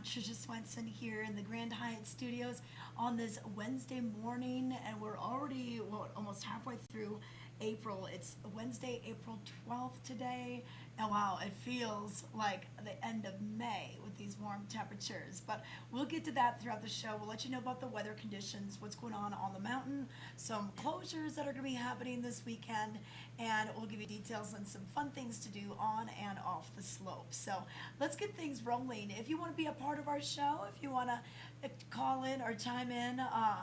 Trisha Swenson here in the Grand Hyatt Studios on this Wednesday morning, and we're already almost halfway through April. It's Wednesday, April 12th today, and wow, it feels like the end of May with these warm temperatures. But we'll get to that throughout the show. We'll let you know about the weather conditions, what's going on the mountain, some closures that are going to be happening this weekend, and we'll give you details on some fun things to do on and off the slope. So let's get things rolling. If you want to be a part of our show, if you want to call in or chime in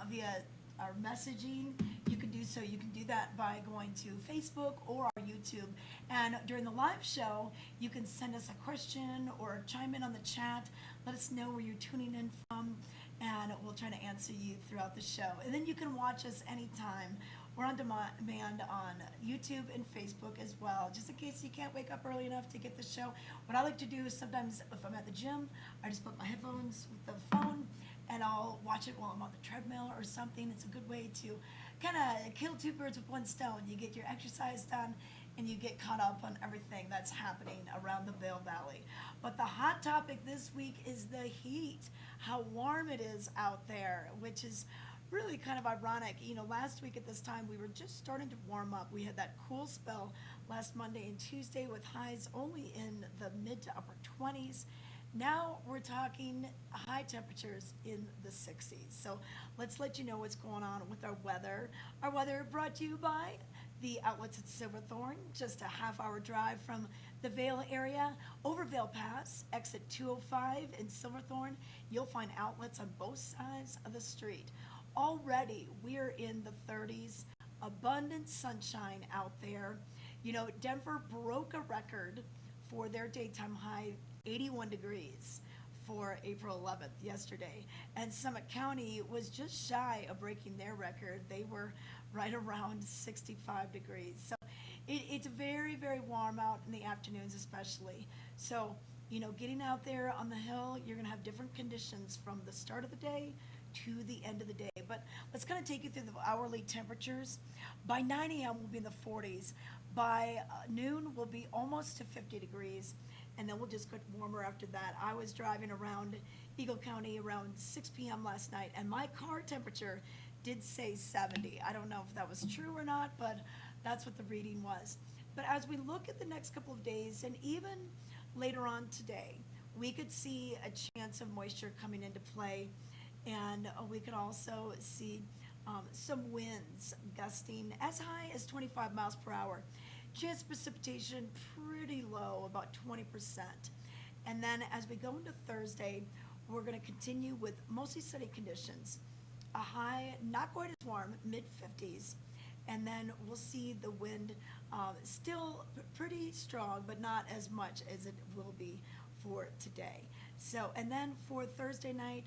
via our messaging, you can do so. You can do that by going to Facebook or our YouTube. And during the live show, you can send us a question or chime in on the chat. Let us know where you're tuning in from, and we'll try to answer you throughout the show. And then you can watch us anytime. We're on demand on YouTube and Facebook as well, just in case you can't wake up early enough to get the show. What I like to do is sometimes if I'm at the gym, I just put my headphones with the phone and I'll watch it while I'm on the treadmill or something. It's a good way to kind of kill two birds with one stone. You get your exercise done and you get caught up on everything that's happening around the Vail Valley. But the hot topic this week is the heat, how warm it is out there, which is really kind of ironic. You know, last week at this time, we were just starting to warm up. We had that cool spell last Monday and Tuesday with highs only in the mid to upper 20s. Now we're talking high temperatures in the 60s. So let's let you know what's going on with our weather. Our weather brought to you by the outlets at Silverthorne, just a half-hour drive from the Vail area. Over Vail Pass, exit 205 in Silverthorne, you'll find outlets on both sides of the street. Already, we're in the 30s, abundant sunshine out there. You know, Denver broke a record for their daytime high, 81 degrees for April 11th, yesterday. And Summit County was just shy of breaking their record. They were right around 65 degrees. So it's very, very warm out in the afternoons especially. So, you know, getting out there on the hill, you're going to have different conditions from the start of the day to the end of the day. But let's kind of take you through the hourly temperatures. By 9 a.m. we'll be in the 40s. By noon we'll be almost to 50 degrees, and then we'll just get warmer after that. I was driving around Eagle County around 6 p.m. last night, and my car temperature did say 70. I don't know if that was true or not, but that's what the reading was. But as we look at the next couple of days, and even later on today, we could see a chance of moisture coming into play. And we could also see some winds gusting as high as 25 miles per hour. Chance of precipitation pretty low, about 20%. And then as we go into Thursday, we're going to continue with mostly sunny conditions. A high, not quite as warm, mid-50s. And then we'll see the wind still pretty strong, but not as much as it will be for today. So, and then for Thursday night,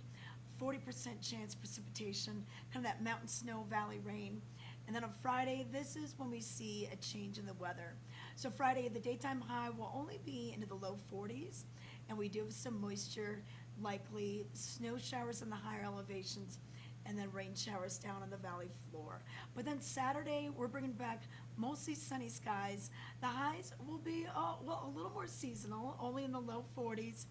40% chance of precipitation, kind of that mountain snow valley rain. And then on Friday, this is when we see a change in the weather. So Friday, the daytime high will only be into the low 40s, and we do have some moisture, likely snow showers in the higher elevations, and then rain showers down on the valley floor. But then Saturday, we're bringing back mostly sunny skies. The highs will be, a little more seasonal, only in the low 40s.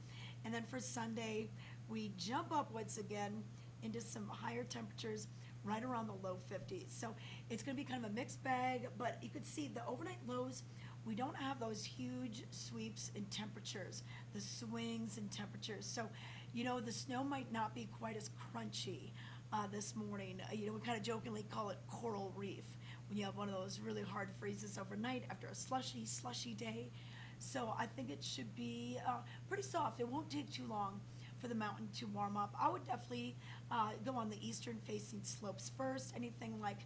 And then for Sunday, we jump up once again into some higher temperatures right around the low 50s. So it's going to be kind of a mixed bag, but you could see the overnight lows, we don't have those huge sweeps in temperatures, the swings in temperatures. So, you know, the snow might not be quite as crunchy this morning. You know, we kind of jokingly call it coral reef when you have one of those really hard freezes overnight after a slushy day. So I think it should be pretty soft. It won't take too long for the mountain to warm up. I would definitely go on the eastern facing slopes first. Anything like,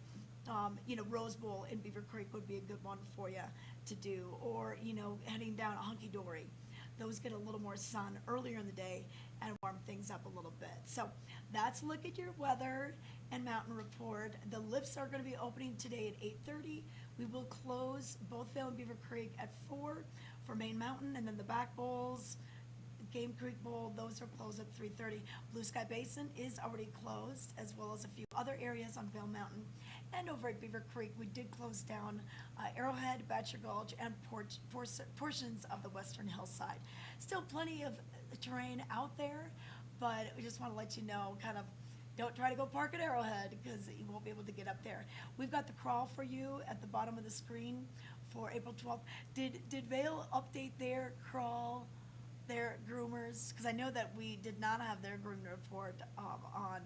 you know, Rose Bowl in Beaver Creek would be a good one for you to do. Or, you know, heading down Hunky Dory. Those get a little more sun earlier in the day and warm things up a little bit. So that's a look at your weather and mountain report. The lifts are going to be opening today at 8:30. We will close both Vail and Beaver Creek at 4 for Main Mountain, and then the back bowls, Game Creek Bowl, those are closed at 3:30. Blue Sky Basin is already closed, as well as a few other areas on Vail Mountain. And over at Beaver Creek, we did close down Arrowhead, Batcher Gulch, and portions of the western hillside. Still plenty of terrain out there, but we just want to let you know, kind of, don't try to go park at Arrowhead because you won't be able to get up there. We've got the crawl for you at the bottom of the screen for April 12th. Did Vail update their crawl, their groomers? Because I know that we did not have their groomer report on,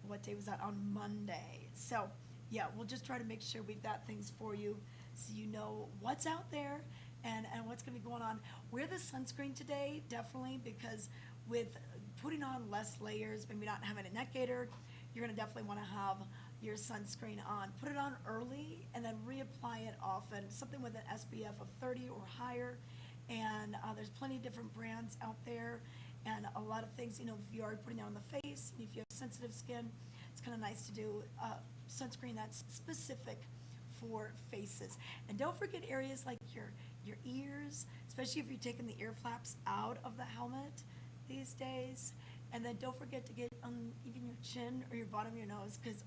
what day was that? On Monday. So, yeah, we'll just try to make sure we've got things for you so you know what's out there and what's going to be going on. Wear the sunscreen today, definitely, because with putting on less layers, maybe not having a neck gaiter, you're going to definitely want to have your sunscreen on. Put it on early and then reapply it often, something with an SPF of 30 or higher. And there's plenty of different brands out there and a lot of things, if you are putting it on the face, and if you have sensitive skin, it's kind of nice to do sunscreen that's specific for faces. And don't forget areas like your ears, especially if you're taking the ear flaps out of the helmet these days. And then don't forget to get on even your chin or your bottom of your nose, because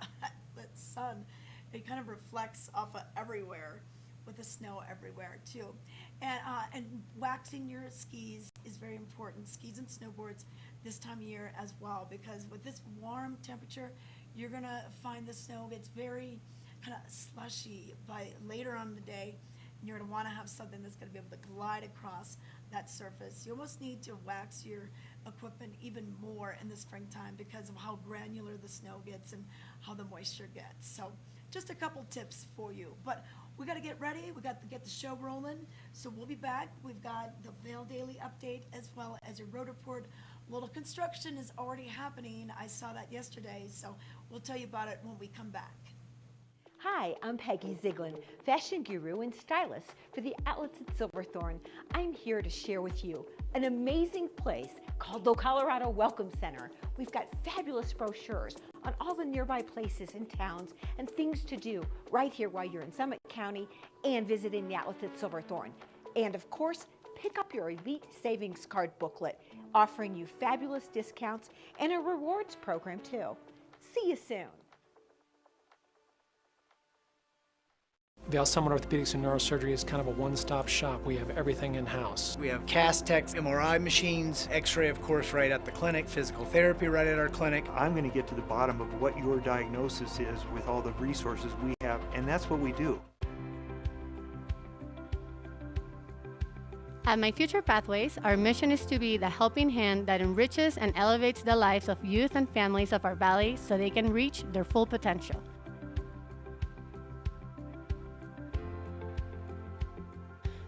that sun, it kind of reflects off of everywhere with the snow everywhere too. And waxing your skis is very important, skis and snowboards this time of year as well, because with this warm temperature, you're gonna find the snow gets very kind of slushy by later on in the day. And you're gonna wanna have something that's gonna be able to glide across that surface. You almost need to wax your equipment even more in the springtime because of how granular the snow gets and how the moisture gets. So just a couple tips for you. But we got to get ready. We got to get the show rolling. So we'll be back. We've got the Vail Daily Update as well as your road report. A little construction is already happening. I saw that yesterday. So we'll tell you about it when we come back. Hi, I'm Peggy Ziegler, fashion guru and stylist for the outlets at Silverthorne. I'm here to share with you an amazing place called the Colorado Welcome Center. We've got fabulous brochures on all the nearby places and towns and things to do right here while you're in Summit County and visiting the outlets at Silverthorne. And of course, pick up your Elite Savings Card booklet, offering you fabulous discounts and a rewards program too. See you soon. Vail Summit Orthopedics and Neurosurgery is kind of a one-stop shop. We have everything in-house. We have cast techs, MRI machines, x-ray of course right at the clinic, physical therapy right at our clinic. I'm going to get to the bottom of what your diagnosis is with all the resources we have, and that's what we do. At My Future Pathways, our mission is to be the helping hand that enriches and elevates the lives of youth and families of our valley so they can reach their full potential.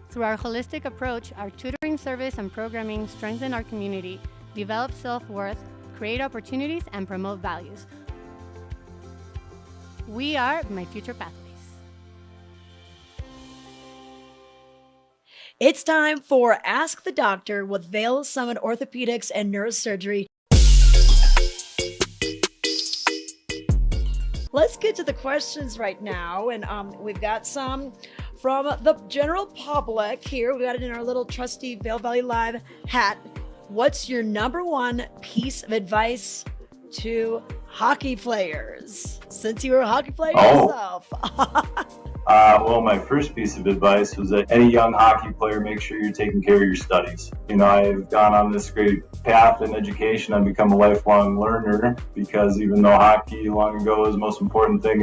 Through our holistic approach, our tutoring service and programming strengthen our community, develop self-worth, create opportunities, and promote values. We are My Future Pathways. It's time for Ask the Doctor with Vail Summit Orthopedics and Neurosurgery. Let's get to the questions right now, and we've got some from the general public here. We got it in our little trusty Vail Valley Live hat. What's your number one piece of advice to hockey players? Since you were a hockey player yourself. Well, my first piece of advice was that any young hockey player, make sure you're taking care of your studies. I've gone on this great path in education. I've become a lifelong learner because even though hockey long ago was the most important thing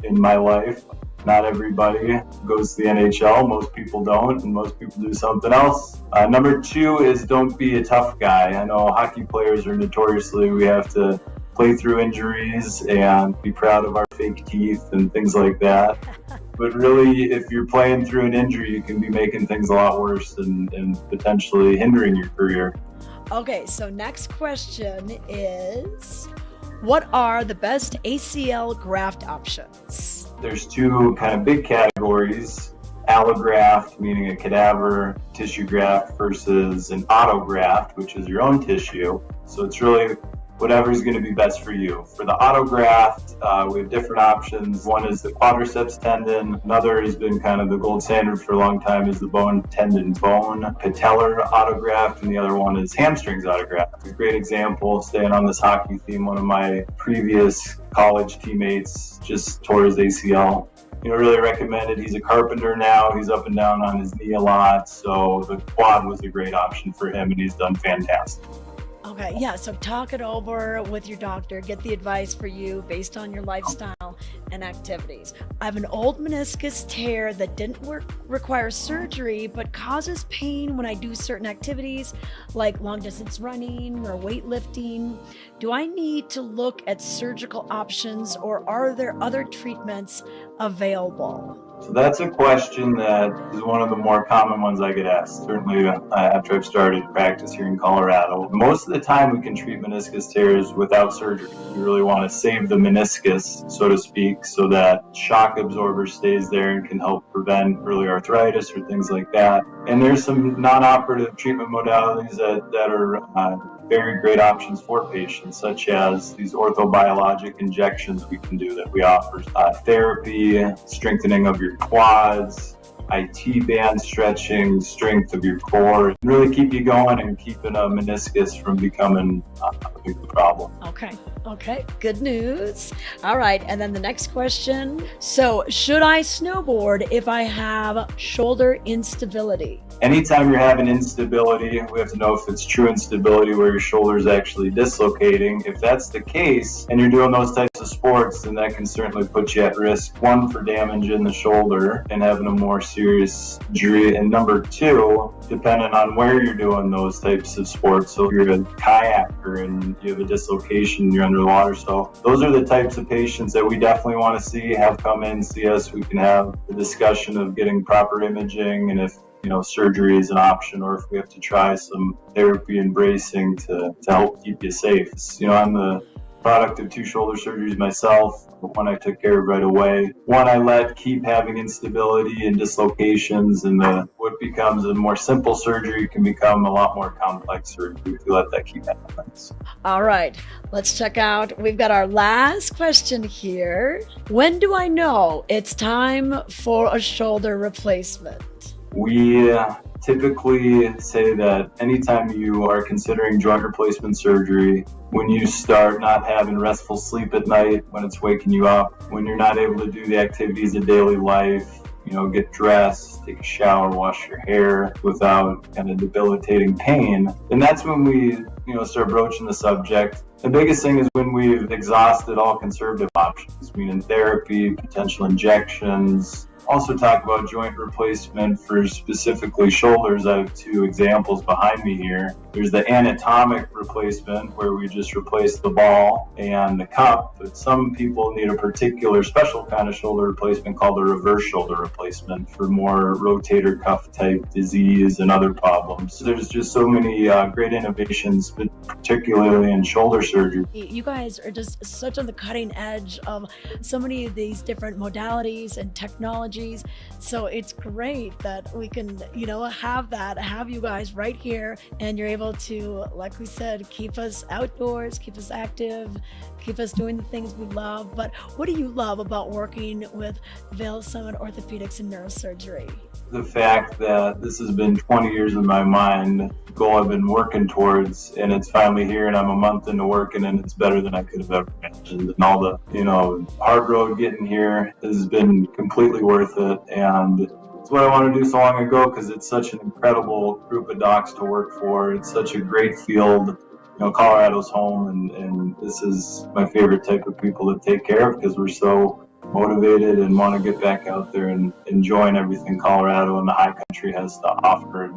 in my life, not everybody goes to the NHL. Most people don't, and most people do something else. Number two is don't be a tough guy. I know hockey players are notoriously, we have to play through injuries and be proud of our fake teeth and things like that. But really, if you're playing through an injury, you can be making things a lot worse and potentially hindering your career. Okay, so next question is, what are the best ACL graft options? There's two kind of big categories: allograft, meaning a cadaver tissue graft, versus an autograft, which is your own tissue. So it's really whatever's going to be best for you. For the autograft, we have different options. One is the quadriceps tendon. Another has been kind of the gold standard for a long time is the bone tendon bone patellar autograft, and the other one is hamstrings autograft. A great example, staying on this hockey theme, one of my previous college teammates just tore his ACL. Really recommended. He's a carpenter now. He's up and down on his knee a lot, so the quad was a great option for him, and he's done fantastic. Okay, yeah, so talk it over with your doctor, get the advice for you based on your lifestyle and activities. I have an old meniscus tear that didn't require surgery, but causes pain when I do certain activities like long distance running or weightlifting. Do I need to look at surgical options, or are there other treatments available? So that's a question that is one of the more common ones I get asked, certainly after I've started practice here in Colorado. Most of the time we can treat meniscus tears without surgery. We really want to save the meniscus, so to speak, so that shock absorber stays there and can help prevent early arthritis or things like that. And there's some non-operative treatment modalities that are very great options for patients, such as these orthobiologic injections we can do that we offer. Therapy, strengthening of your quads, IT band stretching, strength of your core, really keep you going and keeping a meniscus from becoming a big problem. Okay, good news. All right, and then the next question. So, should I snowboard if I have shoulder instability? Anytime you're having instability, we have to know if it's true instability where your shoulder is actually dislocating. If that's the case and you're doing those types of sports, then that can certainly put you at risk, one, for damage in the shoulder and having a more serious injury, and number two, depending on where you're doing those types of sports. So if you're a kayaker and you have a dislocation, you're underwater. So those are the types of patients that we definitely want to see, have come in, see us. We can have the discussion of getting proper imaging, and if surgery is an option, or if we have to try some therapy and bracing to help keep you safe. I'm the product of 2 shoulder surgeries myself. One I took care of right away. One I let keep having instability and dislocations, and what becomes a more simple surgery can become a lot more complex surgery if you let that keep happening. All right, let's check out. We've got our last question here. When do I know it's time for a shoulder replacement? We typically say that anytime you are considering joint replacement surgery, when you start not having restful sleep at night, when it's waking you up, when you're not able to do the activities of daily life, get dressed, take a shower, wash your hair without kind of debilitating pain, then that's when we, start broaching the subject. The biggest thing is when we've exhausted all conservative options, meaning therapy, potential injections. Also talk about joint replacement for specifically shoulders. I have 2 examples behind me here. There's the anatomic replacement where we just replace the ball and the cup, but some people need a particular special kind of shoulder replacement called a reverse shoulder replacement for more rotator cuff type disease and other problems. So there's just so many great innovations, but particularly in shoulder surgery. You guys are just such on the cutting edge of so many of these different modalities and technologies. So it's great that we can, have you guys right here, and you're able to, like we said, keep us outdoors, keep us active, keep us doing the things we love. But what do you love about working with Vail Summit Orthopedics and Neurosurgery? The fact that this has been 20 years in my mind, the goal I've been working towards, and it's finally here, and I'm a month into working, and it's better than I could have ever imagined. And all the, hard road getting here has been completely worth it. And it's what I wanted to do so long ago, because it's such an incredible group of docs to work for. It's such a great field. Colorado's home, and this is my favorite type of people to take care of, because we're so motivated and want to get back out there and enjoying everything Colorado and the high country has to offer.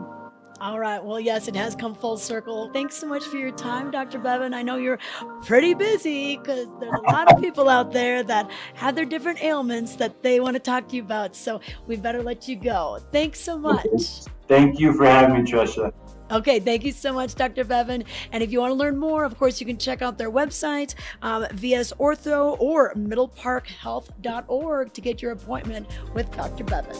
All right. Well, yes, it has come full circle. Thanks so much for your time, Dr. Bevan. I know you're pretty busy because there's a lot of people out there that have their different ailments that they want to talk to you about. So we better let you go. Thanks so much. Thank you for having me, Trisha. Okay, thank you so much, Dr. Bevan. And if you want to learn more, of course, you can check out their website, VS Ortho or middleparkhealth.org to get your appointment with Dr. Bevan.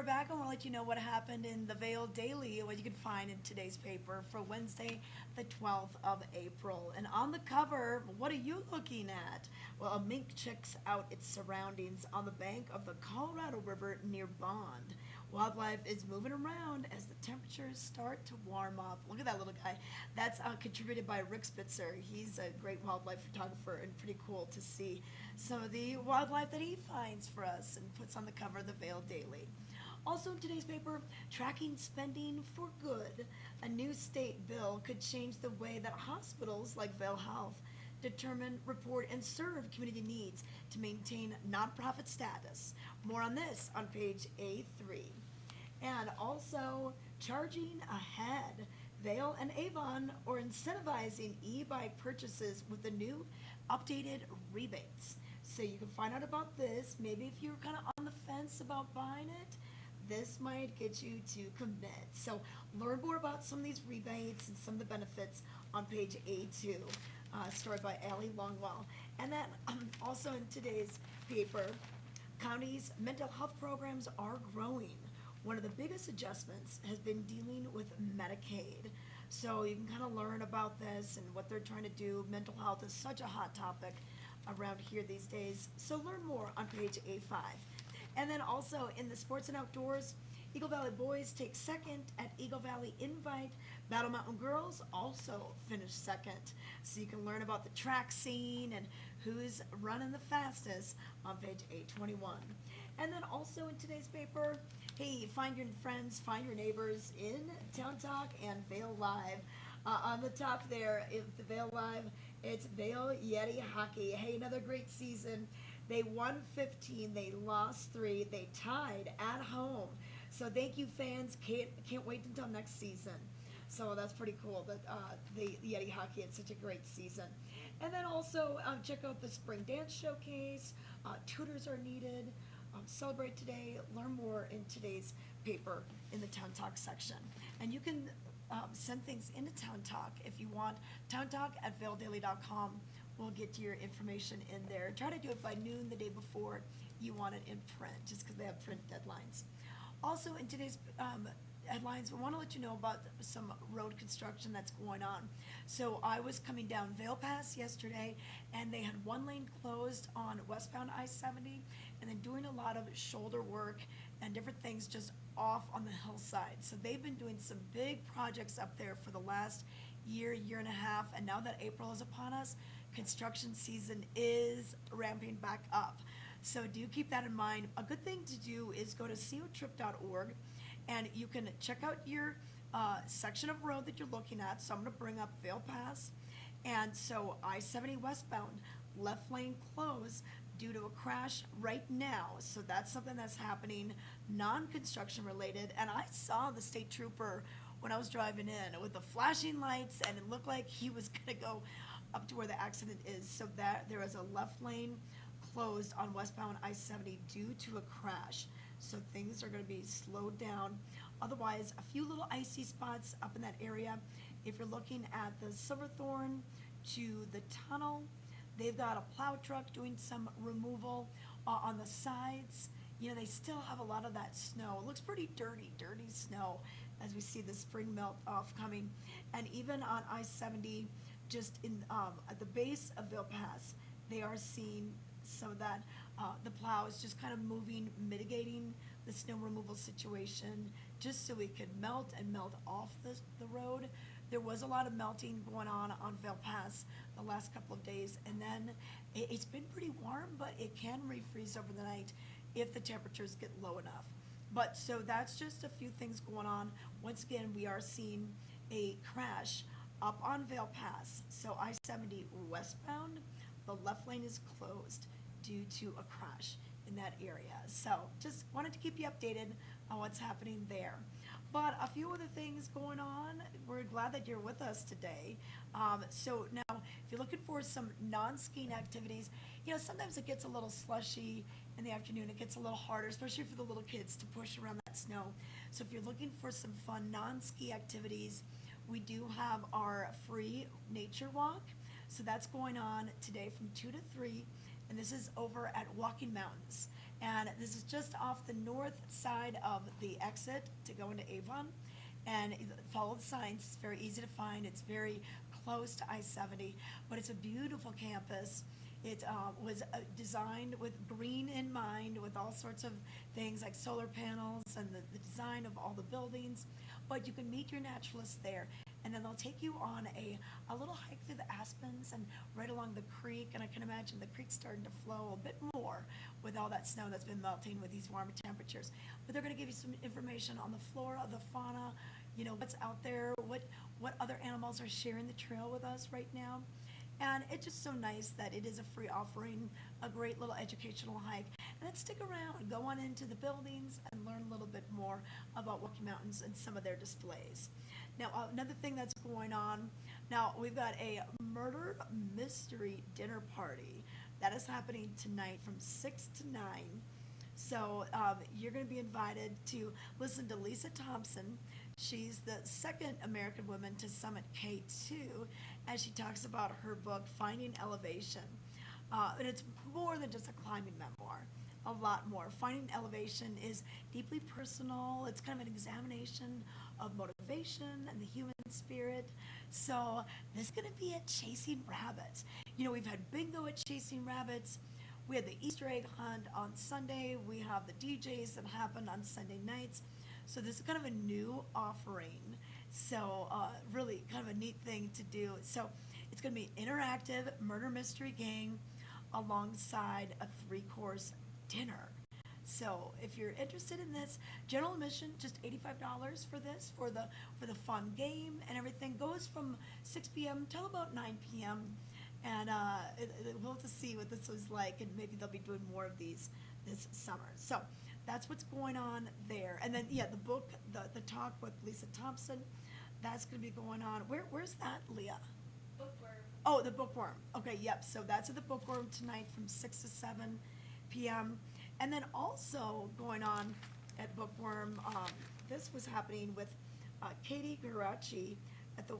are back and we'll let you know what happened in the Vail Daily, what you can find in today's paper for Wednesday, the 12th of April. And on the cover, what are you looking at? Well, a mink checks out its surroundings on the bank of the Colorado River near Bond. Wildlife is moving around as the temperatures start to warm up. Look at that little guy. That's contributed by Rick Spitzer. He's a great wildlife photographer and pretty cool to see some of the wildlife that he finds for us and puts on the cover of the Vail Daily. Also in today's paper, tracking spending for good. A new state bill could change the way that hospitals like Vail Health determine, report, and serve community needs to maintain nonprofit status. More on this on page A3. And also, charging ahead. Vail and Avon are incentivizing e-bike purchases with the new updated rebates. So you can find out about this. Maybe if you're kind of on the fence about buying it, this might get you to commit. So learn more about some of these rebates and some of the benefits on page A2, story by Allie Longwell. And then also in today's paper, counties' mental health programs are growing. One of the biggest adjustments has been dealing with Medicaid. So you can kind of learn about this and what they're trying to do. Mental health is such a hot topic around here these days. So learn more on page A5. And then also in the sports and outdoors, Eagle Valley boys take second at Eagle Valley Invite. Battle Mountain girls also finished second. So you can learn about the track scene and who's running the fastest on page 821. And then also in today's paper, hey, find your friends, find your neighbors in Town Talk and Vail Live. On the top there, if the Vail Live, it's Vail Yeti Hockey. Hey, another great season. They won 15, they lost 3, they tied at home. So thank you, fans. Can't wait until next season. So that's pretty cool that the Yeti Hockey had such a great season. And then also check out the Spring Dance Showcase. Tutors are needed. Celebrate today. Learn more in today's paper in the Town Talk section. And you can send things into Town Talk if you want. towntalk@vaildaily.com. We'll get your information in there. Try to do it by noon the day before you want it in print, just because they have print deadlines. Also in today's headlines, we want to let you know about some road construction that's going on. So I was coming down Vail Pass yesterday, and they had one lane closed on westbound I-70, and then doing a lot of shoulder work and different things just off on the hillside. So they've been doing some big projects up there for the last year and a half, and now that April is upon us, construction season is ramping back up. So do keep that in mind. A good thing to do is go to cotrip.org, and you can check out your section of road that you're looking at. So I'm going to bring up Vail Pass, and so I-70 westbound, left lane closed due to a crash right now. So that's something that's happening, non-construction related. And I saw the state trooper when I was driving in with the flashing lights, and it looked like he was going to go up to where the accident is. So that there is a left lane closed on westbound I-70 due to a crash. So things are going to be slowed down. Otherwise, a few little icy spots up in that area. If you're looking at the Silverthorne to the tunnel, they've got a plow truck doing some removal on the sides. You know, they still have a lot of that snow. It looks pretty dirty snow as we see the spring melt off coming. And even on I-70, just in at the base of Vail Pass, they are seeing some of that. The plow is just kind of moving, mitigating the snow removal situation, just so it could melt and melt off the road. There was a lot of melting going on Vail Pass the last couple of days, and then it's been pretty warm, but it can refreeze over the night if the temperatures get low enough. But so that's just a few things going on. Once again, we are seeing a crash up on Vail Pass. So I-70 westbound, the left lane is closed due to a crash in that area. So just wanted to keep you updated on what's happening there. But a few other things going on. We're glad that you're with us today. So now, if you're looking for some non-skiing activities, you know, sometimes it gets a little slushy in the afternoon. It gets a little harder, especially for the little kids, to push around that snow. So if you're looking for some fun non-ski activities, we do have our free nature walk. So that's going on today from 2 to 3, and this is over at Walking Mountains. And this is just off the north side of the exit to go into Avon. And follow the signs, it's very easy to find, it's very close to I-70, but it's a beautiful campus. It was designed with green in mind, with all sorts of things like solar panels and the design of all the buildings. But you can meet your naturalists there, and then they'll take you on a little hike through the aspens and right along the creek. And I can imagine the creek's starting to flow a bit more with all that snow that's been melting with these warmer temperatures. But they're going to give you some information on the flora, the fauna, you know, what's out there, what other animals are sharing the trail with us right now. And it's just so nice that it is a free offering, a great little educational hike. And then stick around, go on into the buildings and learn a little bit more about Rocky Mountains and some of their displays. Now, another thing that's going on, now we've got a murder mystery dinner party that is happening tonight from 6 to 9. So you're going to be invited to listen to Lisa Thompson. She's the second American woman to summit K2 as she talks about her book, Finding Elevation. And it's more than just a climbing memoir, a lot more. Finding Elevation is deeply personal. It's kind of an examination of motivation and the human spirit. So there's going to be a Chasing Rabbits. You know, we've had bingo at Chasing Rabbits. We had the Easter egg hunt on Sunday. We have the DJs that happen on Sunday nights. So this is kind of a new offering. So really kind of a neat thing to do. So it's going to be interactive murder mystery game alongside a 3-course dinner. So if you're interested in this, general admission, just $85 for this, for the fun game and everything. Goes from 6 p.m. till about 9 p.m. And we'll have to see what this was like, and maybe they'll be doing more of these this summer. So that's what's going on there. And then, yeah, the book, the talk with Lisa Thompson, that's going to be going on. Where's that, Leah? Bookworm. Oh, the Bookworm. Okay, yep. So that's at the Bookworm tonight from 6 to 7 p.m. And then also going on at Bookworm, this was happening with Katie Garachi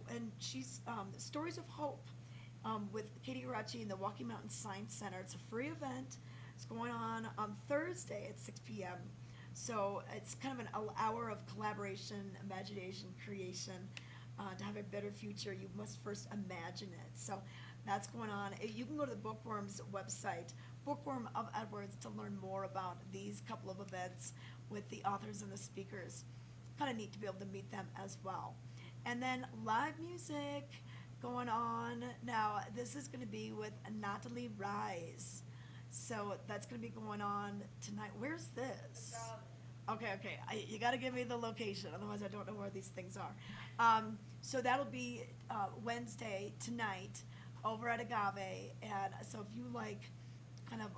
and she's Stories of Hope. With Katie Garachi in the Rocky Mountain Science Center. It's a free event. It's going on Thursday at 6 p.m. So it's kind of an hour of collaboration, imagination, creation. To have a better future, you must first imagine it. So that's going on. You can go to the Bookworm's website, Bookworm of Edwards, to learn more about these couple of events with the authors and the speakers. Kind of neat to be able to meet them as well. And then live music going on. Now, this is going to be with Natalie Rise. So that's going to be going on tonight. Where's this? Okay. You got to give me the location, otherwise I don't know where these things are. So that'll be Wednesday tonight over at Agave. And so if you like kind of,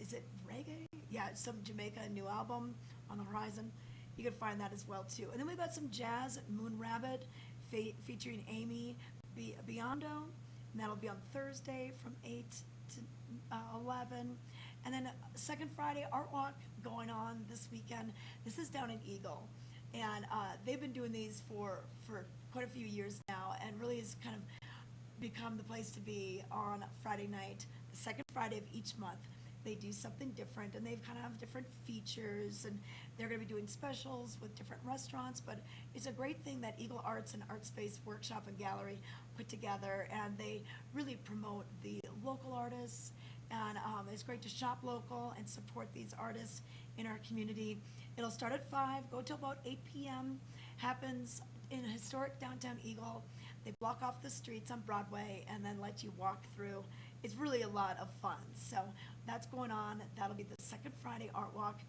is it reggae? Yeah, some Jamaica new album on the horizon. You can find that as well too. And then we've got some jazz at Moon Rabbit featuring Amy Biondo, and that'll be on Thursday from 8 to 11. And then second Friday Art Walk going on this weekend. This is down in Eagle, and they've been doing these for quite a few years now, and really has kind of become the place to be on Friday night, the second Friday of each month. They do something different, and they've kind of have different features, and they're going to be doing specials with different restaurants. But it's a great thing that Eagle Arts and Art Space Workshop and Gallery put together, and they really promote the local artists. And it's great to shop local and support these artists in our community. It'll start at 5, go till about 8 p.m. Happens in historic downtown Eagle. They block off the streets on Broadway and then let you walk through. It's really a lot of fun. So that's going on. That'll be the second Friday Art Walk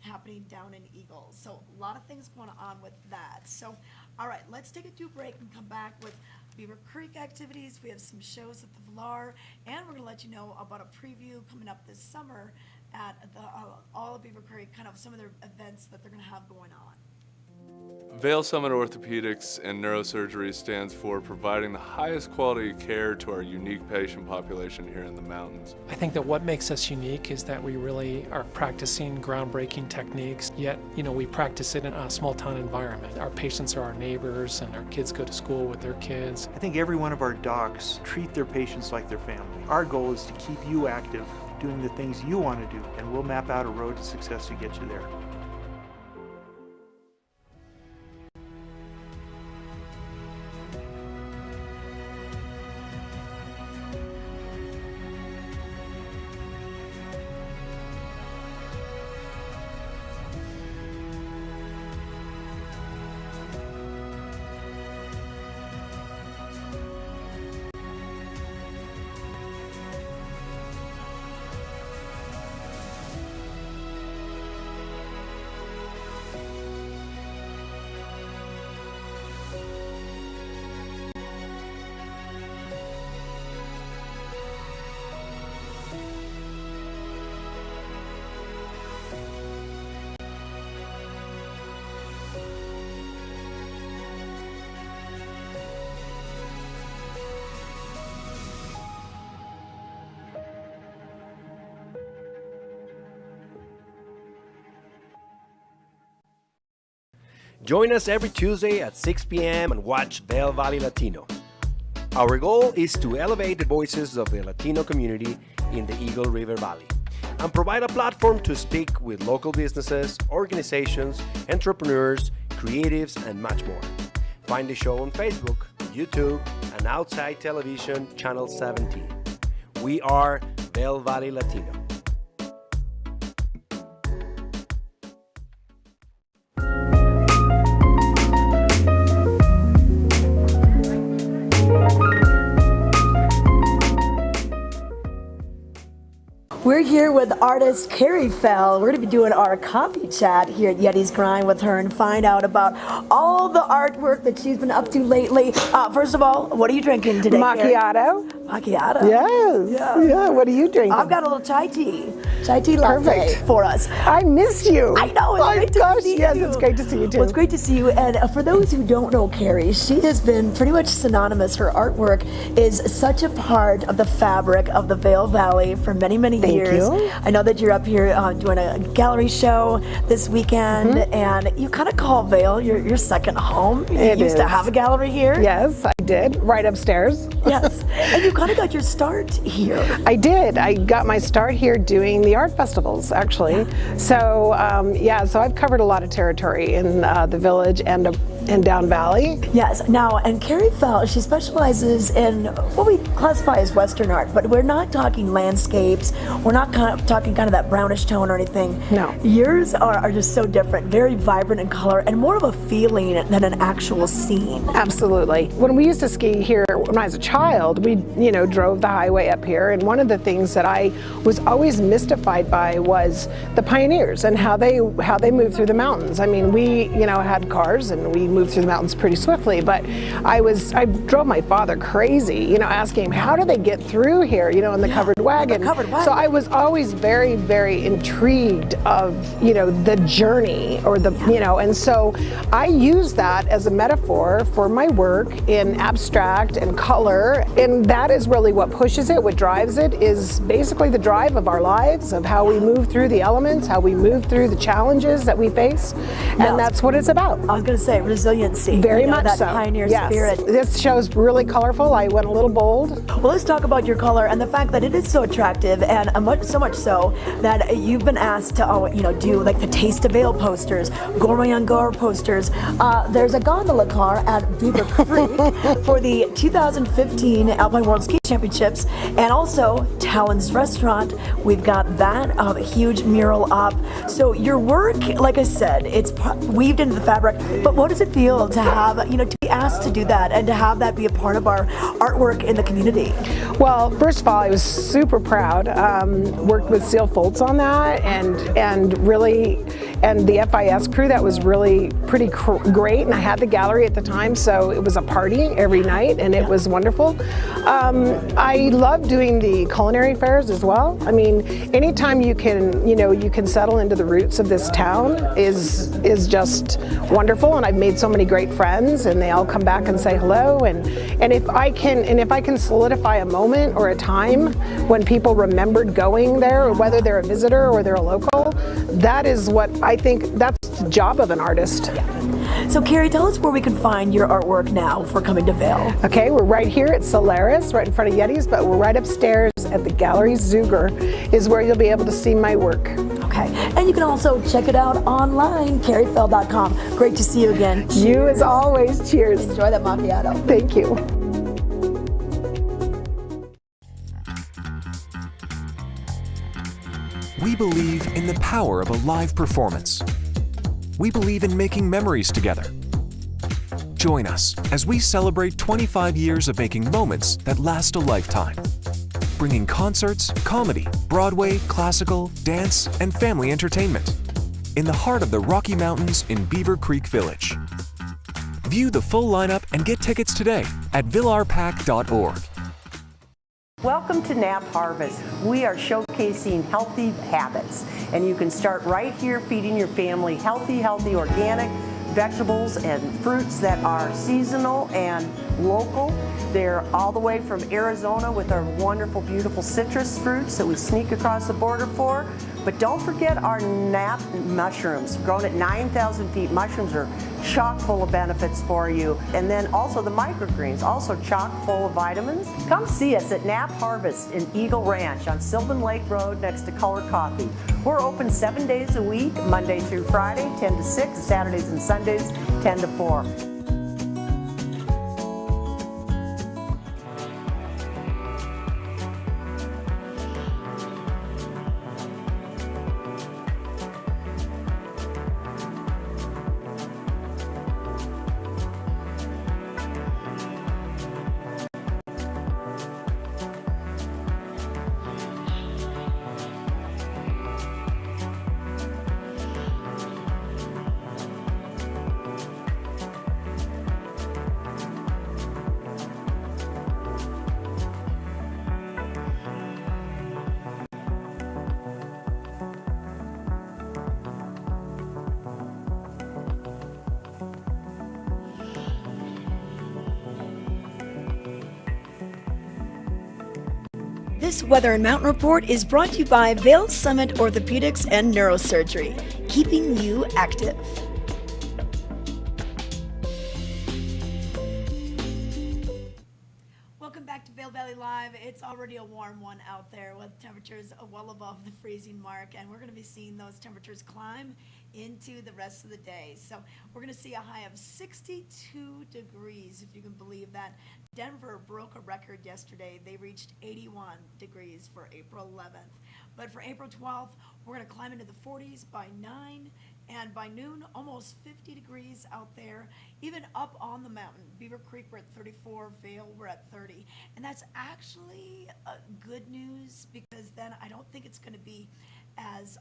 happening down in Eagle. So a lot of things going on with that. So, all right, let's take a break and come back with Beaver Creek activities. We have some shows at the Villar, and we're going to let you know about a preview coming up this summer at the all of Beaver Creek, kind of some of their events that they're going to have going on. Vail Summit Orthopedics and Neurosurgery stands for providing the highest quality care to our unique patient population here in the mountains. I think that what makes us unique is that we really are practicing groundbreaking techniques, yet, we practice it in a small town environment. Our patients are our neighbors, and our kids go to school with their kids. I think every one of our docs treat their patients like their family. Our goal is to keep you active doing the things you want to do, and we'll map out a road to success to get you there. Join us every Tuesday at 6 p.m. and watch Vail Valley Latino. Our goal is to elevate the voices of the Latino community in the Eagle River Valley and provide a platform to speak with local businesses, organizations, entrepreneurs, creatives, and much more. Find the show on Facebook, YouTube, and Outside Television Channel 17. We are Vail Valley Latino. We're here with artist Carrie Fell. We're going to be doing our coffee chat here at Yeti's Grind with her and find out about all the artwork that she's been up to lately. First of all, what are you drinking today, Macchiato. Carrie? Macchiato? Yes. Yeah. What are you drinking? I've got a little chai tea latte for us. I missed you. I know. It's great to see you. Yes, it's great to see you too. Well, it's great to see you. And for those who don't know Carrie, she has been pretty much synonymous. Her artwork is such a part of the fabric of the Vail Valley for many, many years. Thank you. I know that you're up here doing a gallery show this weekend, and you kind of call Vail your second home. You used to have a gallery here. Yes, I did, right upstairs. Yes, and you kind of got your start here. I did. I got my start here doing the art festivals, actually. Yeah. So, so I've covered a lot of territory in the village and down valley. Yes. Now, and Carrie Fell, she specializes in what we classify as Western art, but we're not talking landscapes. We're not talking kind of that brownish tone or anything. No. Yours are just so different, very vibrant in color and more of a feeling than an actual scene. Absolutely. When we used to ski here when I was a child, we drove the highway up here, and one of the things that I was always mystified by was the pioneers and how they moved through the mountains. I mean, we had cars and we moved through the mountains pretty swiftly, but I drove my father crazy, asking him, how do they get through here, in the covered wagon. So I was always very, very intrigued of, the journey or and so I use that as a metaphor for my work in abstract and color, and that is really what pushes it, what drives it, is basically the drive of our lives, of how we move through the elements, how we move through the challenges that we face, and that's what it's about. I was going to say resiliency. Very much that so. Pioneer yes. spirit. This show is really colorful. I went a little bold. Well, let's talk about your color and the fact that it is so attractive, and so much so that you've been asked to do like the Taste of Vail posters, Gourmet on Gore posters. There's a gondola car at Beaver Creek for the 2015 Alpine World Ski Championships, and also Talon's Restaurant. We've got that huge mural up. So your work, like I said, it's weaved into the fabric. But what does it feel to have, to be asked to do that and to have that be a part of our artwork in the community? Well, first of all, I was super proud. Worked with Seal Foltz on that, and really, and the FIS crew. That was really pretty great. And I had the gallery at the time, so it was a party every night, and it was wonderful. I love doing the culinary fairs as well. I mean, anytime you can settle into the roots of this town is just wonderful. And I've made so many great friends, and they all come back and say hello. And if I can solidify a moment or a time when people remembered going there, or whether they're a visitor or they're a local, that is what I think that's the job of an artist. So Carrie, tell us where we can find your artwork now for coming to Vail. Okay, we're right here at Solaris, right in front of Yeti's, but we're right upstairs at the Gallery Zuger is where you'll be able to see my work. Okay, and you can also check it out online, carriefell.com. Great to see you again. Cheers. You as always. Cheers. Enjoy that macchiato. Thank you. We believe in the power of a live performance. We believe in making memories together. Join us as we celebrate 25 years of making moments that last a lifetime. Bringing concerts, comedy, Broadway, classical, dance, and family entertainment in the heart of the Rocky Mountains in Beaver Creek Village. View the full lineup and get tickets today at villarpack.org. Welcome to Nap Harvest. We are showcasing healthy habits, and you can start right here feeding your family healthy organic vegetables and fruits that are seasonal and local. They're all the way from Arizona with our wonderful, beautiful citrus fruits that we sneak across the border for. But don't forget our nap mushrooms, grown at 9,000 feet. Mushrooms are chock full of benefits for you. And then also the microgreens, also chock full of vitamins. Come see us at Nap Harvest in Eagle Ranch on Sylvan Lake Road next to Color Coffee. We're open 7 days a week, Monday through Friday, 10 to 6, Saturdays and Sundays, 10 to 4. This Weather and Mountain Report is brought to you by Vail Summit Orthopedics and Neurosurgery, keeping you active. Welcome back to Vail Valley Live. It's already a warm one out there with temperatures well above the freezing mark, and we're going to be seeing those temperatures climb into the rest of the day. So we're going to see a high of 62 degrees, if you can believe that. Denver broke a record yesterday. They reached 81 degrees for April 11th. But for April 12th, we're going to climb into the 40s by 9, and by noon, almost 50 degrees out there, even up on the mountain. Beaver Creek, we're at 34, Vail, we're at 30. And that's actually good news, because then I don't think it's going to be as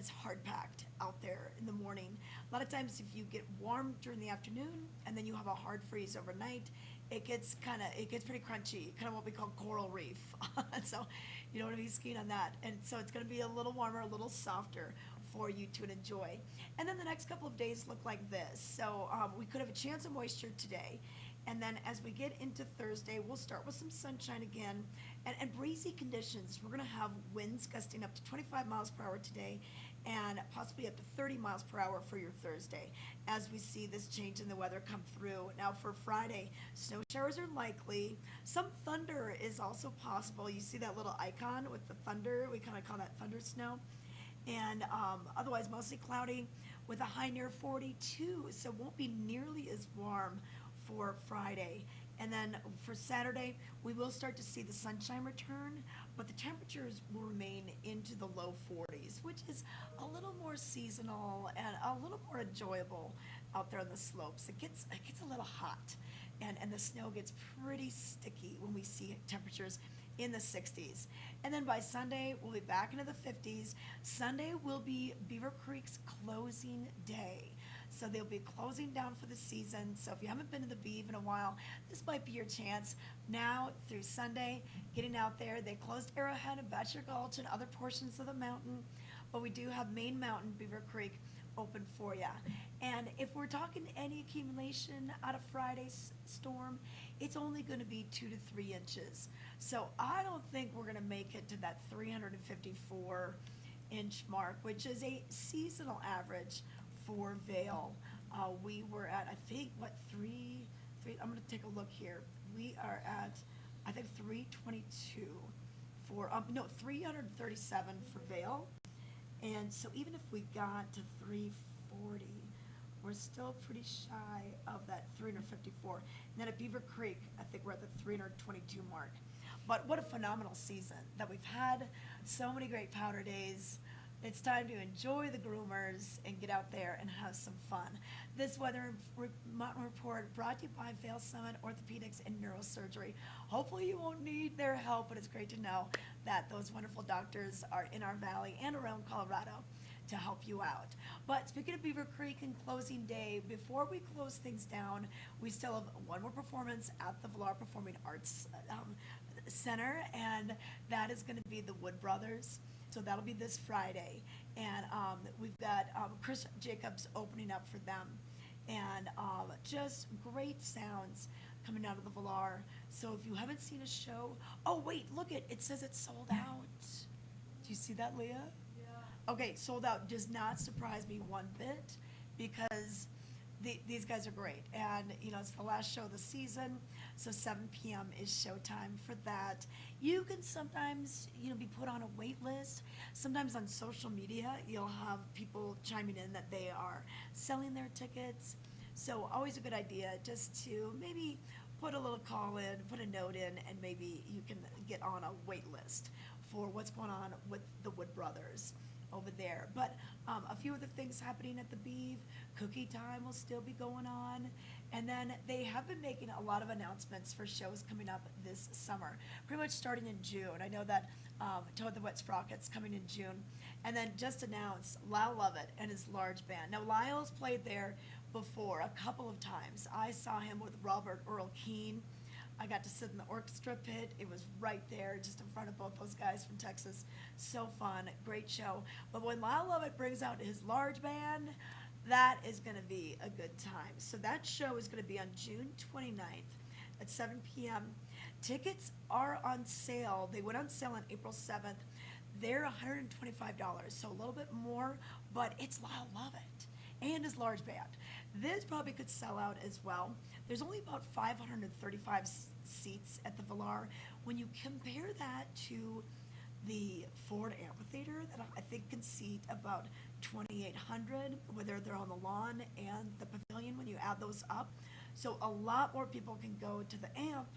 hard-packed out there in the morning. A lot of times if you get warm during the afternoon and then you have a hard freeze overnight, it gets pretty crunchy, kind of what we call coral reef. So you don't want to be skiing on that. And so it's going to be a little warmer, a little softer for you to enjoy. And then the next couple of days look like this. So we could have a chance of moisture today. And then as we get into Thursday, we'll start with some sunshine again and breezy conditions. We're going to have winds gusting up to 25 miles per hour today and possibly up to 30 miles per hour for your Thursday as we see this change in the weather come through. Now for Friday, snow showers are likely. Some thunder is also possible. You see that little icon with the thunder? We kind of call that thunder snow. And otherwise mostly cloudy with a high near 42, so it won't be nearly as warm for Friday. And then for Saturday, we will start to see the sunshine return, but the temperatures will remain into the low 40s, which is a little more seasonal and a little more enjoyable out there on the slopes. It gets a little hot, and the snow gets pretty sticky when we see temperatures in the 60s. And then by Sunday, we'll be back into the 50s. Sunday will be Beaver Creek's closing day. So they'll be closing down for the season. So if you haven't been to the Beav in a while, this might be your chance. Now through Sunday, getting out there. They closed Arrowhead and Bachelor Gulch and other portions of the mountain, but we do have Main Mountain, Beaver Creek, open for you. And if we're talking any accumulation out of Friday's storm, it's only going to be 2 to 3 inches. So I don't think we're going to make it to that 354 inch mark, which is a seasonal average for Vail. We were at, I think, what, I'm gonna take a look here. We are at, I think, 322 for, 337 for Vail. And so even if we got to 340, we're still pretty shy of that 354. And then at Beaver Creek, I think we're at the 322 mark. But what a phenomenal season that we've had. So many great powder days. It's time to enjoy the groomers and get out there and have some fun. This weather mountain report brought to you by Vail Summit Orthopedics and Neurosurgery. Hopefully you won't need their help, but it's great to know that those wonderful doctors are in our valley and around Colorado to help you out. But speaking of Beaver Creek and closing day, before we close things down, we still have one more performance at the Villar Performing Arts Center, and that is going to be the Wood Brothers. So that'll be this Friday, and we've got Chris Jacobs opening up for them, and just great sounds coming out of the Villar. So if you haven't seen a show, oh wait, look it says it's sold out. Do you see that, Leah? Yeah. Okay, sold out does not surprise me one bit, because these guys are great, and it's the last show of the season, so 7 p.m. is showtime for that. You can sometimes be put on a wait list. Sometimes on social media you'll have people chiming in that they are selling their tickets, so always a good idea just to maybe put a little call in, put a note in, and maybe you can get on a wait list for what's going on with the Wood Brothers over there. But a few other things happening at the Beeve. Cookie time will still be going on. And then they have been making a lot of announcements for shows coming up this summer, pretty much starting in June. I know that Toad the Wet Sprocket's coming in June. And then just announced Lyle Lovett and his large band. Now, Lyle's played there before a couple of times. I saw him with Robert Earl Keen. I got to sit in the orchestra pit. It was right there, just in front of both those guys from Texas. So fun, great show. But when Lyle Lovett brings out his large band, that is going to be a good time. So that show is going to be on June 29th at 7 p.m. Tickets are on sale. They went on sale on April 7th. They're $125, so a little bit more, but it's Lyle Lovett and his large band. This probably could sell out as well. There's only about 535 seats at the Villar. When you compare that to the Ford Amphitheater, that I think can seat about 2,800, whether they're on the lawn and the pavilion when you add those up. So a lot more people can go to the amp.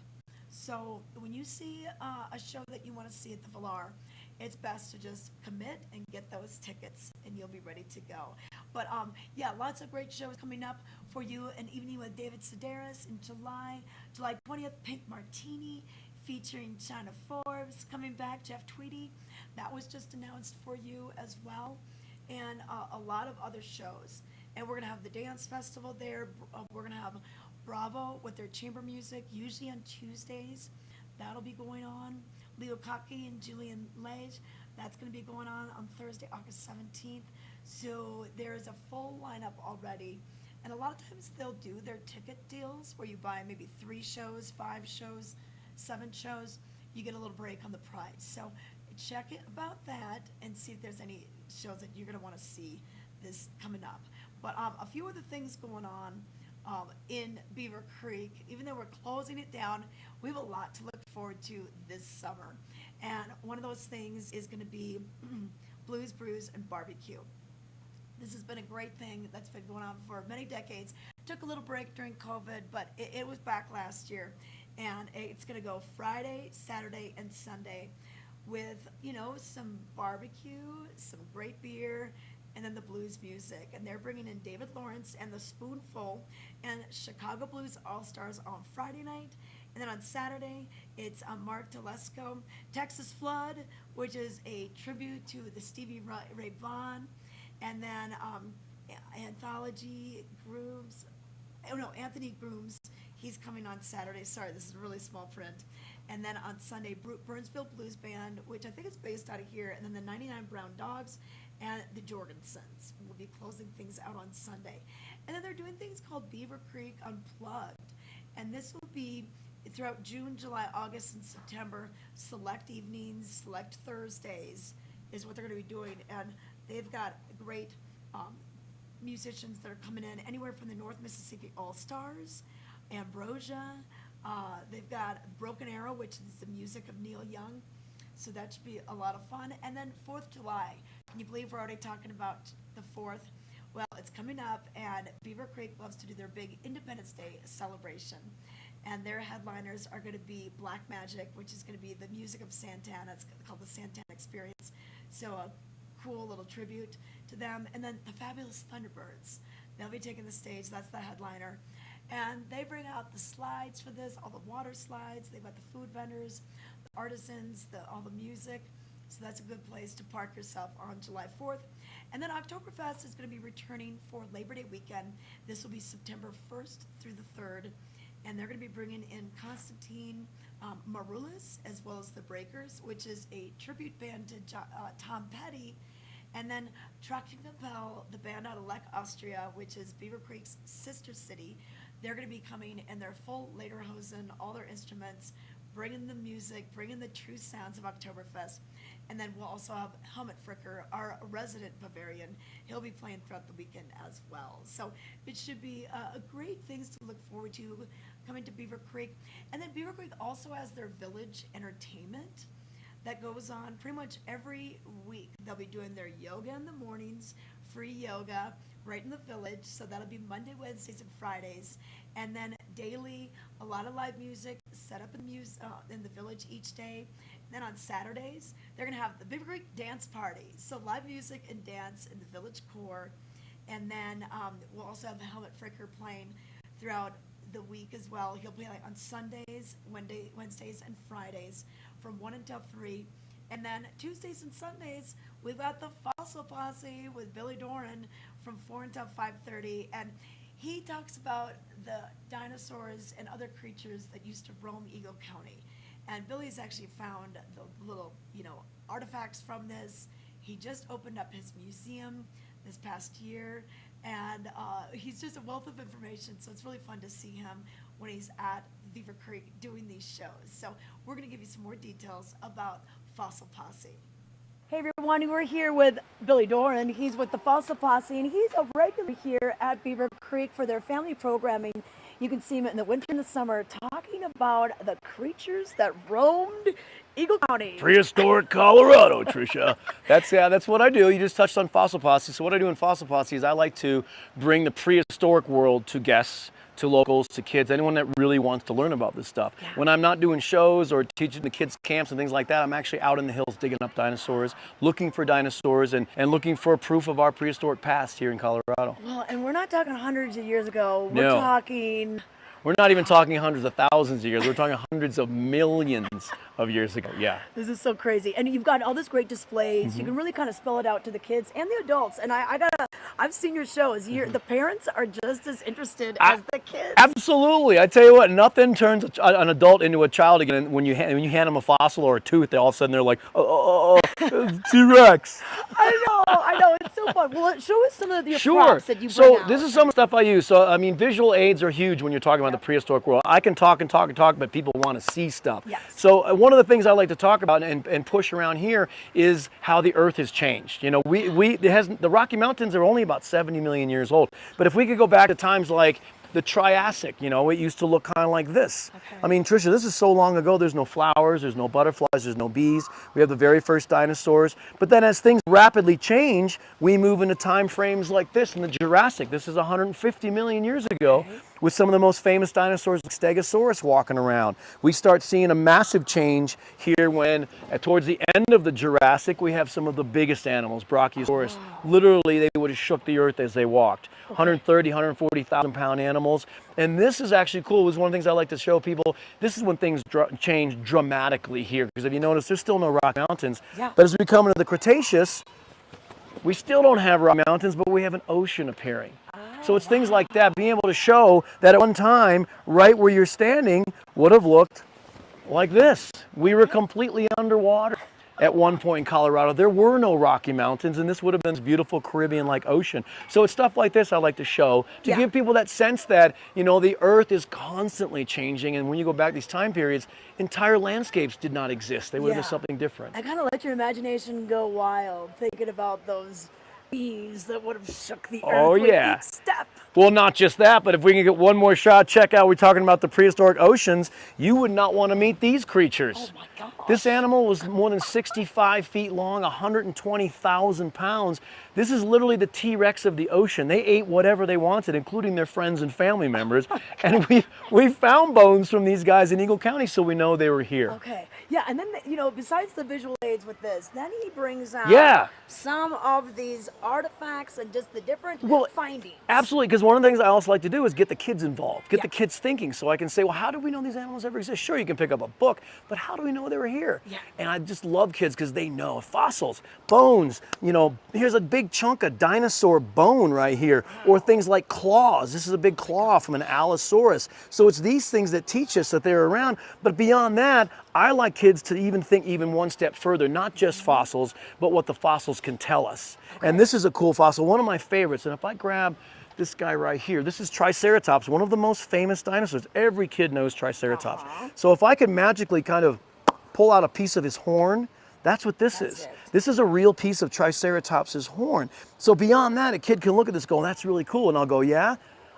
So when you see a show that you want to see at the Villar, it's best to just commit and get those tickets and you'll be ready to go. But yeah, lots of great shows coming up for you. An evening with David Sedaris in July 20th, Pink Martini featuring China Forbes coming back, Jeff Tweedy. That was just announced for you as well. And a lot of other shows. And we're going to have the dance festival there. We're going to have Bravo with their chamber music, usually on Tuesdays. That'll be going on. Leo Kaki and Julian Lage, that's going to be going on Thursday, August 17th. So there's a full lineup already. And a lot of times they'll do their ticket deals where you buy maybe 3 shows, 5 shows, 7 shows. You get a little break on the price. So check it about that and see if there's any shows that you're going to want to see this coming up. But a few other things going on in Beaver Creek. Even though we're closing it down, we have a lot to look forward to this summer. And one of those things is going to be Blues, Brews, and Barbecue. This has been a great thing that's been going on for many decades. Took a little break during COVID, but it was back last year. And it's going to go Friday, Saturday, and Sunday with, some barbecue, some great beer, and then the blues music. And they're bringing in David Lawrence and the Spoonful and Chicago Blues All-Stars on Friday night. And then on Saturday, it's Mark Telesco, Texas Flood, which is a tribute to the Stevie Ray Vaughan. And then Anthony Grooms, he's coming on Saturday. Sorry, this is really small print. And then on Sunday, Burnsville Blues Band, which I think is based out of here, and then the 99 Brown Dogs and the Jorgensens will be closing things out on Sunday. And then they're doing things called Beaver Creek Unplugged. And this will be throughout June, July, August, and September, select evenings, select Thursdays. is what they're going to be doing. And they've got great musicians that are coming in anywhere from the North Mississippi All-Stars, Ambrosia. They've got Broken Arrow, which is the music of Neil Young. So that should be a lot of fun. And then 4th of July. Can you believe we're already talking about the 4th? Well, it's coming up, and Beaver Creek loves to do their big Independence Day celebration. And their headliners are going to be Black Magic, which is going to be the music of Santana. It's called the Santana Experience. So a cool little tribute to them. And then the Fabulous Thunderbirds. They'll be taking the stage. That's the headliner. And they bring out the slides for this, all the water slides. They've got the food vendors, the artisans, all the music. So that's a good place to park yourself on July 4th. And then Oktoberfest is going to be returning for Labor Day weekend. This will be September 1st through the 3rd. And they're going to be bringing in Constantine Maroulis, as well as the Breakers, which is a tribute band to Tom Petty. And then Trachtenfell, the band out of Lech, Austria, which is Beaver Creek's sister city. They're going to be coming in their full lederhosen, all their instruments, bringing the music, bringing the true sounds of Oktoberfest. And then we'll also have Helmut Fricker, our resident Bavarian. He'll be playing throughout the weekend as well. So it should be great things to look forward to coming to Beaver Creek. And then Beaver Creek also has their village entertainment that goes on pretty much every week. They'll be doing their yoga in the mornings, free yoga right in the village. So that'll be Monday, Wednesdays, and Fridays. And then daily, a lot of live music set up in the village each day. And then on Saturdays, they're going to have the Beaver Creek Dance Party. So live music and dance in the village core. And then we'll also have Helmut Fricker playing throughout the week as well. He'll play on Sundays, Wednesdays, and Fridays from 1 until 3. And then Tuesdays and Sundays, we've got the Fossil Posse with Billy Doran from 4 until 5:30. And he talks about the dinosaurs and other creatures that used to roam Eagle County. And Billy's actually found the little, artifacts from this. He just opened up his museum this past year, and he's just a wealth of information, so it's really fun to see him when he's at Beaver Creek doing these shows. So we're going to give you some more details about Fossil Posse. Hey everyone, we're here with Billy Doran. He's with the Fossil Posse, and he's a regular here at Beaver Creek for their family programming. You can see him in the winter and the summer talking about the creatures that roamed Eagle County. Prehistoric Colorado, Tricia. That's what I do. You just touched on Fossil Posse. So what I do in Fossil Posse is I like to bring the prehistoric world to guests, to locals, to kids, anyone that really wants to learn about this stuff. Yeah. When I'm not doing shows or teaching the kids camps and things like that, I'm actually out in the hills digging up dinosaurs, looking for dinosaurs, and looking for proof of our prehistoric past here in Colorado. Well, and we're not talking hundreds of years ago. No. We're talking... We're not even talking hundreds of thousands of years. We're talking hundreds of millions of years ago. Yeah. This is so crazy. And you've got all this great displays. Mm-hmm. You can really kind of spell it out to the kids and the adults. And I've seen your shows. The parents are just as interested as the kids. Absolutely. I tell you what, nothing turns an adult into a child again. When you hand them a fossil or a tooth, all of a sudden they're like, T-Rex. I know. It's so fun. Well, show us some of the props that you bring out. This is some stuff I use. So, I mean, visual aids are huge when you're talking about the prehistoric world. I can talk and talk and talk, but people want to see stuff. Yes. So one of the things I like to talk about and push around here is how the Earth has changed. The Rocky Mountains are only about 70 million years old. But if we could go back to times like the Triassic, it used to look kind of like this. Okay. I mean, Tricia, this is so long ago. There's no flowers, there's no butterflies, there's no bees. We have the very first dinosaurs. But then as things rapidly change, we move into time frames like this in the Jurassic. This is 150 million years ago. Okay. With some of the most famous dinosaurs like Stegosaurus walking around. We start seeing a massive change here when, towards the end of the Jurassic, we have some of the biggest animals, Brachiosaurus. Wow. Literally, they would have shook the earth as they walked. 130, 140,000 pound animals. And this is actually cool. It was one of the things I like to show people. This is when things change dramatically here. Because if you notice, there's still no Rocky Mountains. Yeah. But as we come into the Cretaceous, we still don't have Rocky Mountains, but we have an ocean appearing. So it's things like that, being able to show that at one time, right where you're standing would have looked like this. We were completely underwater. at one point in Colorado. There were no Rocky Mountains, and this would have been this beautiful Caribbean-like ocean. So it's stuff like this I like to show to give people that sense that, you know, the earth is constantly changing, and when you go back these time periods, entire landscapes did not exist. They would have been something different. I kind of let your imagination go wild, thinking about those bees that would have shook the earth with each step. Well, not just that, but if we can get one more shot, check out, we're talking about the prehistoric oceans, you would not want to meet these creatures. Oh my God. This animal was more than 65 feet long, 120,000 pounds. This is literally the T-Rex of the ocean. They ate whatever they wanted, including their friends and family members. And we found bones from these guys in Eagle County, so we know they were here. Okay, yeah, and then, you know, besides the visual aids with this, then he brings out some of these artifacts and just the different findings. Absolutely, because one of the things I also like to do is get the kids involved, get the kids thinking, so I can say, well, how do we know these animals ever exist? Sure, you can pick up a book, but how do we know they were here? And I just love kids because they know fossils, bones, you know, here's a big chunk of dinosaur bone right here, or things like claws. This is a big claw from an Allosaurus. So it's these things that teach us that they're around, but beyond that, I like kids to even think even one step further, not just fossils, but what the fossils can tell us. And this is a cool fossil, one of my favorites, and if I grab this guy right here, this is Triceratops, one of the most famous dinosaurs. Every kid knows Triceratops. So if I could magically kind of pull out a piece of his horn, that's what this is. This is a real piece of Triceratops' horn. So beyond that, a kid can look at this and go, that's really cool. And I'll go, yeah,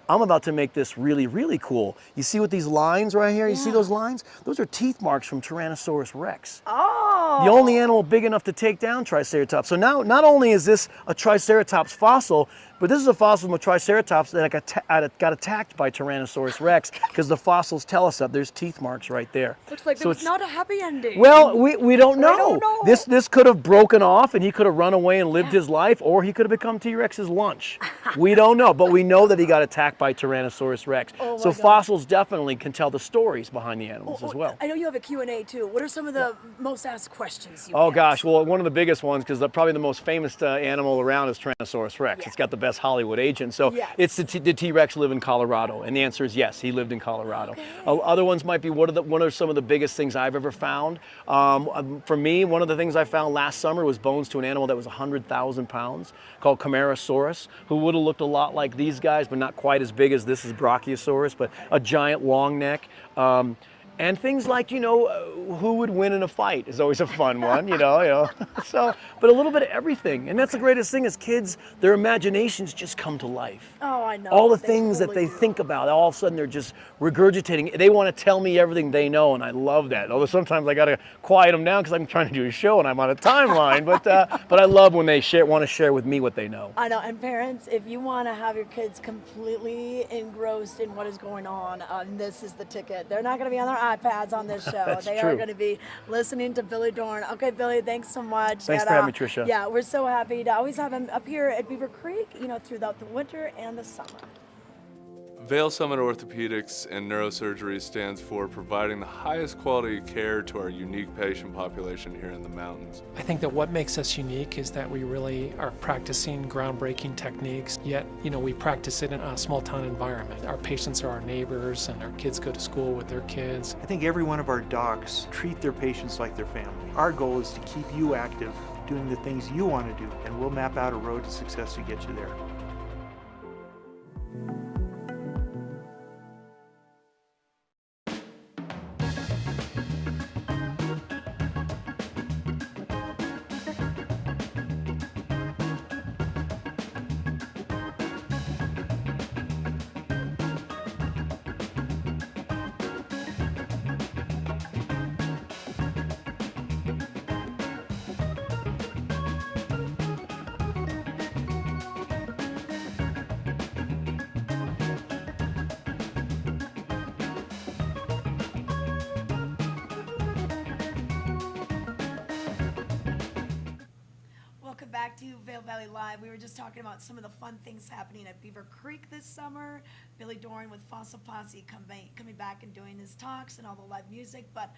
I'm about to make this really, really cool. You see what these lines right here? You see those lines? Those are teeth marks from Tyrannosaurus Rex. Oh! The only animal big enough to take down Triceratops. So now, not only is this a Triceratops fossil, but this is a fossil from a Triceratops that got attacked by Tyrannosaurus Rex because the fossils tell us that there's teeth marks right there. Looks like there was not a happy ending. Well, we don't know. This could have broken off and he could have run away and lived his life, or he could have become T-Rex's lunch. We don't know, but we know that he got attacked by Tyrannosaurus Rex. So fossils definitely can tell the stories behind the animals as well. I know you have a Q&A too. What are some of the most asked questions you get? Gosh, well, one of the biggest ones, because probably the most famous animal around is Tyrannosaurus Rex. It's got the best Hollywood agent. So it's did T-Rex live in Colorado? And the answer is yes, he lived in Colorado. Other ones might be, what are some of the biggest things I've ever found? For me, one of the things I found last summer was bones to an animal that was 100,000 pounds called Camarasaurus, who would have looked a lot like these guys, but not quite as big as this is Brachiosaurus, but a giant long neck. And things like, you know, who would win in a fight is always a fun one, you know. So, but a little bit of everything. And that's the greatest thing is kids, their imaginations just come to life. Oh, I know. All the things that they think about, all of a sudden they're just regurgitating. They want to tell me everything they know, and I love that. Although sometimes I got to quiet them down because I'm trying to do a show and I'm on a timeline. But I love when they want to share with me what they know. I know. And parents, if you want to have your kids completely engrossed in what is going on, this is the ticket. They're not going to be on their iPads on this show. They are going to be listening to Billy Dorn. Okay, Billy, thanks so much. Thanks for having me, Tricia. Yeah, we're so happy to always have him up here at Beaver Creek, you know, throughout the winter and the summer. Vail Summit Orthopedics and Neurosurgery stands for providing the highest quality care to our unique patient population here in the mountains. I think that what makes us unique is that we really are practicing groundbreaking techniques, yet, you know, we practice it in a small town environment. Our patients are our neighbors and our kids go to school with their kids. I think every one of our docs treat their patients like their family. Our goal is to keep you active, doing the things you want to do, and we'll map out a road to success to get you there. Welcome back to Vail Valley Live. We were just talking about some of the fun things happening at Beaver Creek this summer. Billy Dorn with Fossil Posse coming back and doing his talks and all the live music. But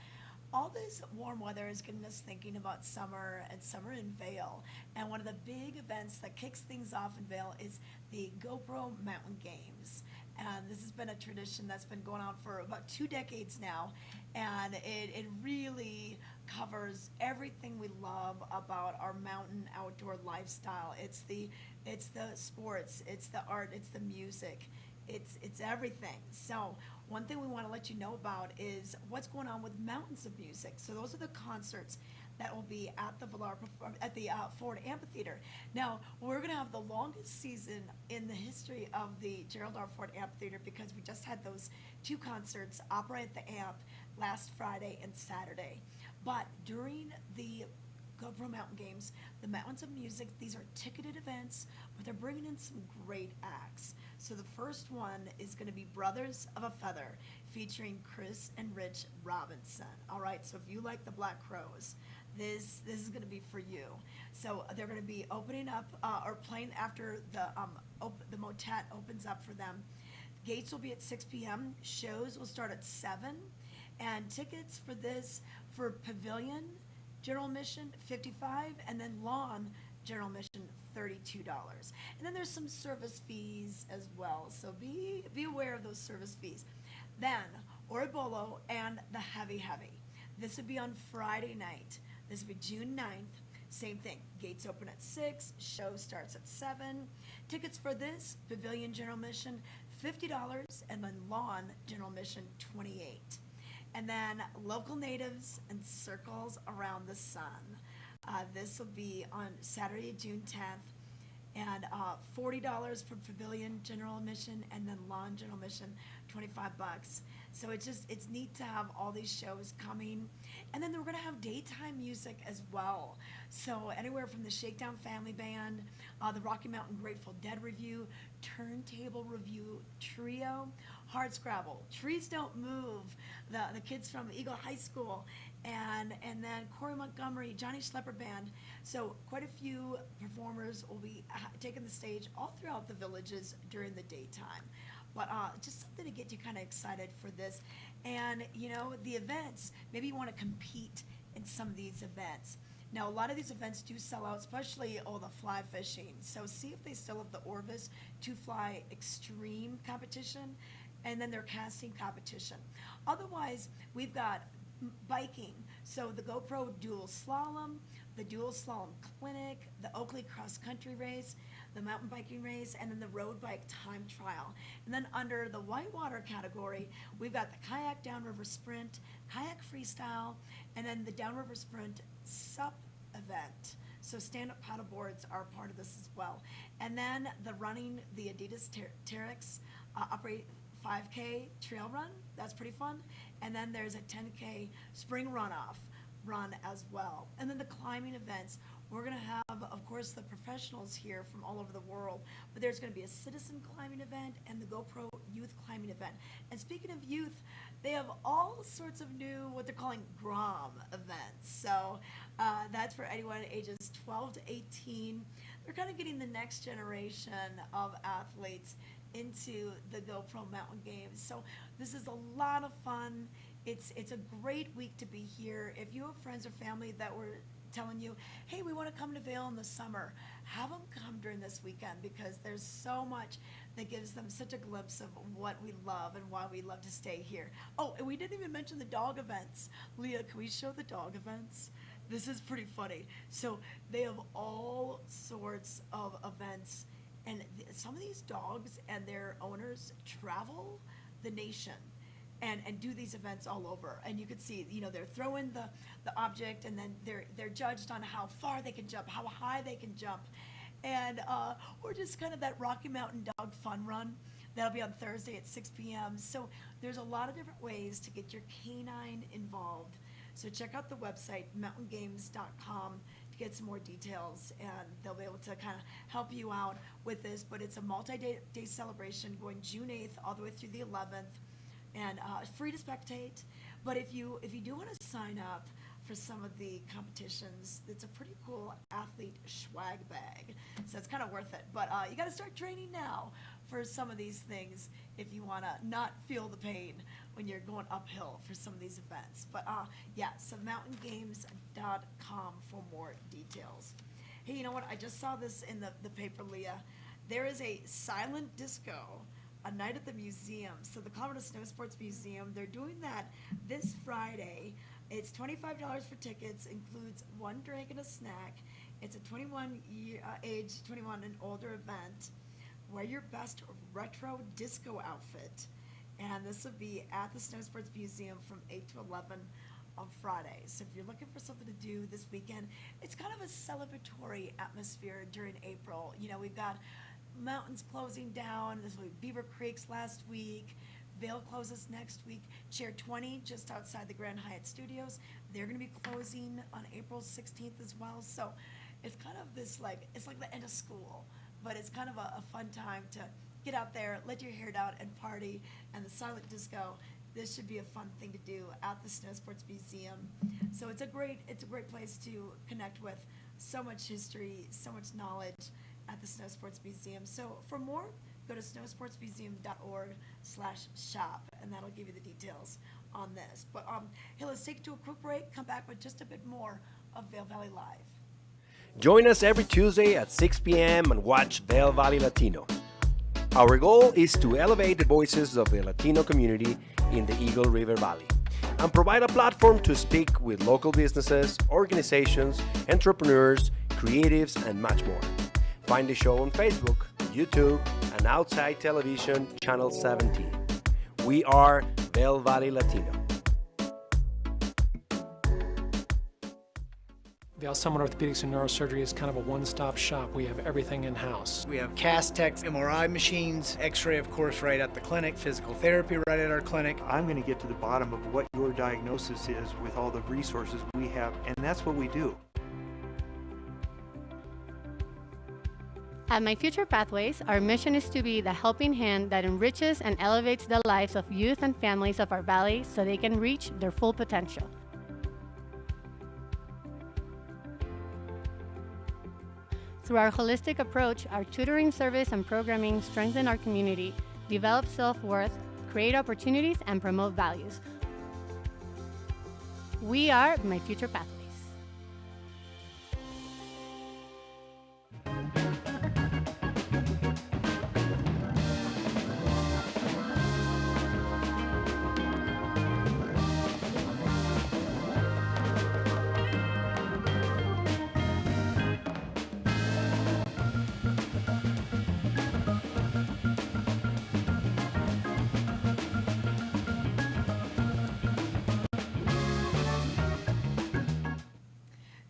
all this warm weather is getting us thinking about summer and summer in Vail. And one of the big events that kicks things off in Vail is the GoPro Mountain Games. And this has been a tradition that's been going on for about 2 decades now. And it really covers everything we love about our mountain outdoor lifestyle. It's the sports, it's the art, it's the music, it's everything. So one thing we want to let you know about is what's going on with Mountains of Music. So those are the concerts that will be at the Ford Amphitheater. Now, we're going to have the longest season in the history of the Gerald R. Ford Amphitheater because we just had those 2 concerts, Opera at the Amp, last Friday and Saturday. But during the GoPro Mountain Games, the Mountains of Music, these are ticketed events, but they're bringing in some great acts. So the first one is going to be Brothers of a Feather, featuring Chris and Rich Robinson. All right, so if you like the Black Crowes, this is going to be for you. So they're going to be opening up or playing after the motet opens up for them. Gates will be at 6 p.m. Shows will start at 7, and tickets for this for Pavilion general admission $55, and then lawn general admission $32. And then there's some service fees as well, so be aware of those service fees. Then Oribolo and the Heavy Heavy. This would be on Friday night. This would be June 9th. Same thing. Gates open at 6. Show starts at 7. Tickets for this Pavilion general admission $50, and then lawn general admission $28. And then local natives and circles around the sun. This will be on Saturday, June 10th, and $40 for Pavilion general admission, and then lawn general admission $25. So it's neat to have all these shows coming. And then we're going to have daytime music as well. So anywhere from the Shakedown Family Band, the Rocky Mountain Grateful Dead Review, Turntable Review Trio, Hardscrabble, Trees Don't Move, the kids from Eagle High School, and then Corey Montgomery, Johnny Schlepper Band. So quite a few performers will be taking the stage all throughout the villages during the daytime. But just something to get you kind of excited for this. And, the events, maybe you want to compete in some of these events. Now, a lot of these events do sell out, especially the fly fishing. So see if they still have the Orvis 2-Fly Extreme competition, and then their casting competition. Otherwise, we've got biking. So the GoPro Dual Slalom, the Dual Slalom Clinic, the Oakley Cross Country Race, the mountain biking race, and then the road bike time trial. And then under the whitewater category, we've got the kayak downriver sprint, kayak freestyle, and then the downriver sprint sup event. So stand-up paddle boards are part of this as well. And then the running, the Adidas Terex Operate 5K trail run, that's pretty fun. And then there's a 10K spring runoff run as well. And then the climbing events, we're going to have, of course, the professionals here from all over the world, but there's going to be a citizen climbing event and the GoPro youth climbing event. And speaking of youth, they have all sorts of new, what they're calling GROM events. So that's for anyone ages 12 to 18. They're kind of getting the next generation of athletes into the GoPro Mountain Games. So this is a lot of fun. It's a great week to be here. If you have friends or family that were telling you, hey, we want to come to Vail in the summer, have them come during this weekend, because there's so much that gives them such a glimpse of what we love and why we love to stay here. Oh, and we didn't even mention the dog events. Leah, can we show the dog events? This is pretty funny. So they have all sorts of events, and some of these dogs and their owners travel the nation and do these events all over. And you can see, they're throwing the object, and then they're judged on how far they can jump, how high they can jump. And or just kind of that Rocky Mountain Dog Fun Run. That'll be on Thursday at 6 p.m. So there's a lot of different ways to get your canine involved. So check out the website, mountaingames.com, to get some more details, and they'll be able to kind of help you out with this. But it's a multi-day celebration going June 8th all the way through the 11th, and free to spectate. But if you do want to sign up for some of the competitions, it's a pretty cool athlete swag bag, so it's kind of worth it. But you got to start training now for some of these things if you want to not feel the pain when you're going uphill for some of these events. But so mountaingames.com for more details. Hey, you know what? I just saw this in the paper, Leah. There is a silent disco, a night at the museum. So the Colorado Snow Sports Museum, they're doing that this Friday It's $25 for tickets, includes one drink and a snack. It's a 21 year, age 21 and older event. Wear your best retro disco outfit. And this will be at the Snow Sports Museum from 8 to 11 on Friday. So if you're looking for something to do this weekend, it's kind of a celebratory atmosphere during April. You know, we've got mountains closing down. This will be Beaver Creeks last week. Vail closes next week. Chair 20, just outside the Grand Hyatt Studios, they're going to be closing on April 16th as well. So it's kind of this it's like the end of school, but it's kind of a fun time to get out there, let your hair down, and party. And the silent disco, this should be a fun thing to do at the Snow Sports Museum. So it's a great place to connect with so much history, so much knowledge at the Snow Sports Museum. So for more, go to snowsportsmuseum.org/shop, and that'll give you the details on this. But hey, let's take it to a quick break, come back with just a bit more of Vail Valley Live. Join us every Tuesday at 6 p.m. and watch Vail Valley Latino. Our goal is to elevate the voices of the Latino community in the Eagle River Valley and provide a platform to speak with local businesses, organizations, entrepreneurs, creatives, and much more. Find the show on Facebook, YouTube, and Outside Television Channel 17. We are Vail Valley Latino. Vail Summit Orthopedics and Neurosurgery is kind of a one-stop shop. We have everything in-house. We have cast techs, MRI machines, x-ray of course right at the clinic, physical therapy right at our clinic. I'm going to get to the bottom of what your diagnosis is with all the resources we have, and that's what we do. At My Future Pathways, our mission is to be the helping hand that enriches and elevates the lives of youth and families of our valley so they can reach their full potential. Through our holistic approach, our tutoring service and programming strengthen our community, develop self-worth, create opportunities, and promote values. We are My Future Pathways.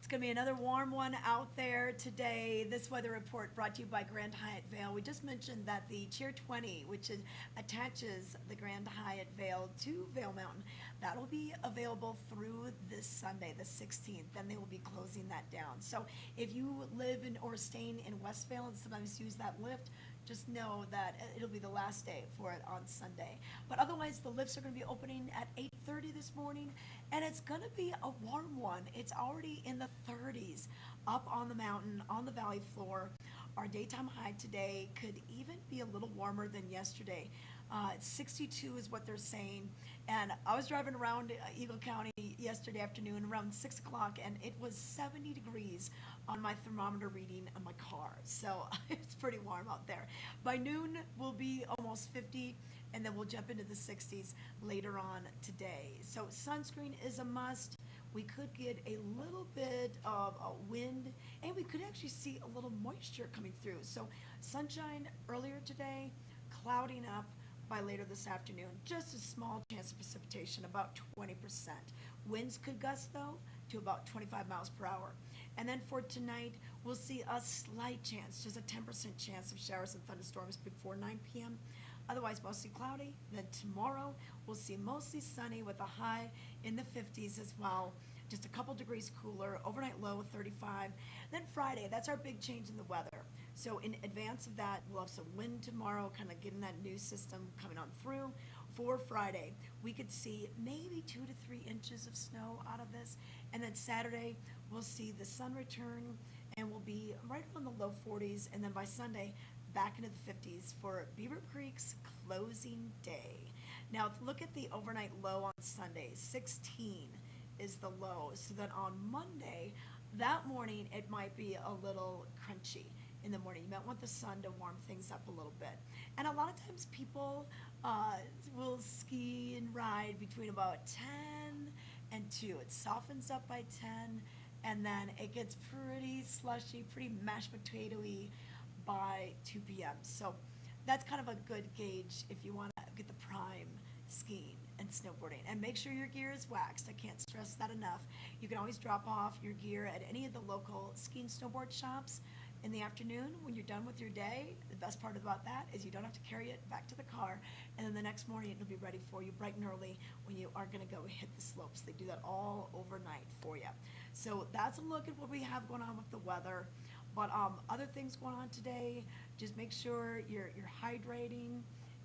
Going to be another warm one out there today. This weather report brought to you by Grand Hyatt Vail. We just mentioned that the Chair 20, which attaches the Grand Hyatt Vail to Vail Mountain, that'll be available through this Sunday, the 16th. Then they will be closing that down. So if you live in or staying in West Vail and sometimes use that lift, just know that it'll be the last day for it on Sunday. But otherwise, the lifts are going to be opening at 8:30 this morning, and it's going to be a warm one. It's already in the 30s up on the mountain, on the valley floor. Our daytime high today could even be a little warmer than yesterday. 62 is what they're saying. And I was driving around Eagle County yesterday afternoon around 6 o'clock, and it was 70 degrees on my thermometer reading on my car. So it's pretty warm out there. By noon, we'll be almost 50, and then we'll jump into the 60s later on today. So sunscreen is a must. We could get a little bit of a wind, and we could actually see a little moisture coming through. So sunshine earlier today, clouding up by later this afternoon. Just a small chance of precipitation, about 20%. Winds could gust, though, to about 25 miles per hour. And then for tonight, we'll see a slight chance, just a 10% chance of showers and thunderstorms before 9 p.m. Otherwise, mostly cloudy. Then tomorrow, we'll see mostly sunny with a high in the 50s as well. Just a couple degrees cooler, overnight low of 35. Then Friday, that's our big change in the weather. So in advance of that, we'll have some wind tomorrow, kind of getting that new system coming on through. For Friday, we could see maybe 2 to 3 inches of snow out of this. And then Saturday, we'll see the sun return, and we'll be right around the low 40s. And then by Sunday, back into the 50s for Beaver Creek's closing day. Now, look at the overnight low on Sunday. 16 is the low. So then on Monday, that morning, it might be a little crunchy in the morning. You might want the sun to warm things up a little bit. And a lot of times people will ski and ride between about 10 and 2. It softens up by 10, and then it gets pretty slushy, pretty mashed potatoey by 2 p.m. So that's kind of a good gauge if you want to get the prime skiing and snowboarding. And make sure your gear is waxed. I can't stress that enough. You can always drop off your gear at any of the local ski and snowboard shops in the afternoon when you're done with your day. The best part about that is you don't have to carry it back to the car, and then the next morning it'll be ready for you bright and early when you are going to go hit the slopes. They do that all overnight for you. So that's a look at what we have going on with the weather. But other things going on today, just make sure you're hydrating.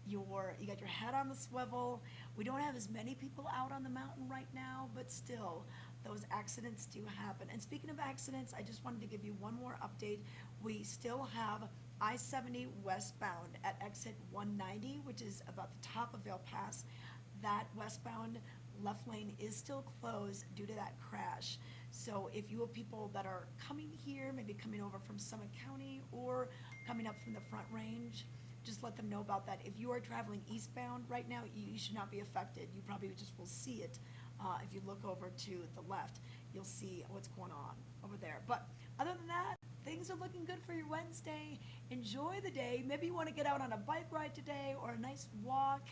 You got your head on the swivel. We don't have as many people out on the mountain right now, but still, those accidents do happen. And speaking of accidents, I just wanted to give you one more update. We still have I-70 westbound at exit 190, which is about the top of Vail Pass. That westbound left lane is still closed due to that crash. So if you have people that are coming here, maybe coming over from Summit County or coming up from the Front Range, just let them know about that. If you are traveling eastbound right now, you should not be affected. You probably just will see it. If you look over to the left, you'll see what's going on over there. But other than that, things are looking good for your Wednesday. Enjoy the day. Maybe you want to get out on a bike ride today or a nice walk.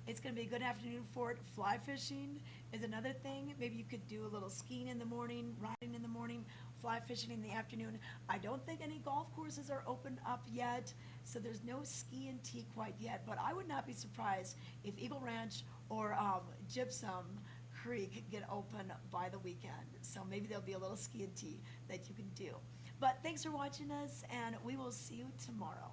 It's going to be a good afternoon for it. Fly fishing is another thing. Maybe you could do a little skiing in the morning, riding in the morning, fly fishing in the afternoon. I don't think any golf courses are open up yet, so there's no ski and tee quite yet, but I would not be surprised if Eagle Ranch or Gypsum Creek get open by the weekend. So maybe there'll be a little ski and tee that you can do. But thanks for watching us, and we will see you tomorrow.